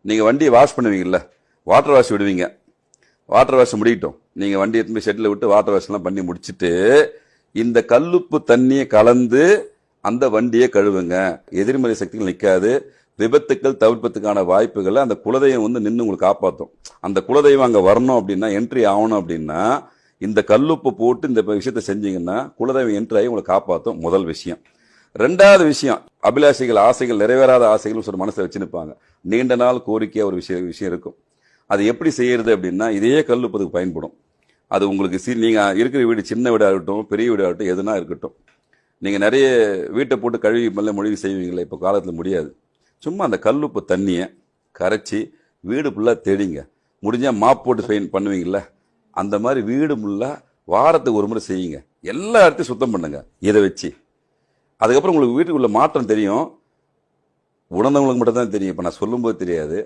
நீங்க வண்டியை wash பண்ணுவீங்கல்ல, water wash விடுவீங்க. வாட்டர் வாஷ் முடியட்டும், நீங்க வண்டி எடுத்து போய் ஷெட்ல விட்டு வாட்டர் வாஷ் எல்லாம் பண்ணி முடிச்சிட்டு இந்த கல்லுப்பு தண்ணியை கலந்து அந்த வண்டியை கழுவுங்க. எதிர்மறை சக்திகள் நிற்காது. விபத்துக்கள் தவிர்ப்பதற்கான வாய்ப்புகளை அந்த குலதெய்வம் வந்து நின்று உங்களுக்கு காப்பாற்றும். அந்த குலதெய்வம் அங்க வரணும் அப்படின்னா, என்ட்ரி ஆகணும் அப்படின்னா, இந்த கல்லுப்பு போட்டு இந்த விஷயத்தை செஞ்சீங்கன்னா குலதெய்வம் என்ட்ரி ஆகி உங்களை காப்பாற்றும். முதல் விஷயம். ரெண்டாவது விஷயம், அபிலாஷைகள், ஆசைகள், நிறைவேறாத ஆசைகள் ஒரு மனசை வச்சுருப்பாங்க. நீண்ட நாள் கோரிக்கையா ஒரு விஷயம் இருக்கும். அது எப்படி செய்யறது அப்படின்னா, இதே கல்லுப்பதுக்கு பயன்படும். அது உங்களுக்கு நீங்க இருக்கிற வீடு சின்ன வீடா இருக்கட்டும், பெரிய வீடா இருக்கட்டும், எதுனா இருக்கட்டும், நீங்க நிறைய வீட்டை போட்டு கழுவி மெல்ல மொழிவு செய்வீங்களா? இப்போ காலத்துல முடியாது. சும்மா அந்த கல்லுப்பு தண்ணியை கரைச்சி வீடு ஃபுல்லா தெளிங்க. முடிஞ்சா மாப் போட்டு பெயிண்ட் பண்ணுவீங்கல்ல, அந்த மாதிரி வீடு ஃபுல்லா வாரத்துக்கு ஒரு முறை செய்யுங்க. எல்லா இடத்தையும் சுத்தம் பண்ணுங்க இதை வச்சு. அதுக்கப்புறம் உங்களுக்கு வீட்டுக்குள்ள மாற்றம் தெரியும். உணர்ந்தவங்களுக்கு மட்டும் தான் தெரியும். இப்ப நான் சொல்லும்போது தெரியாது.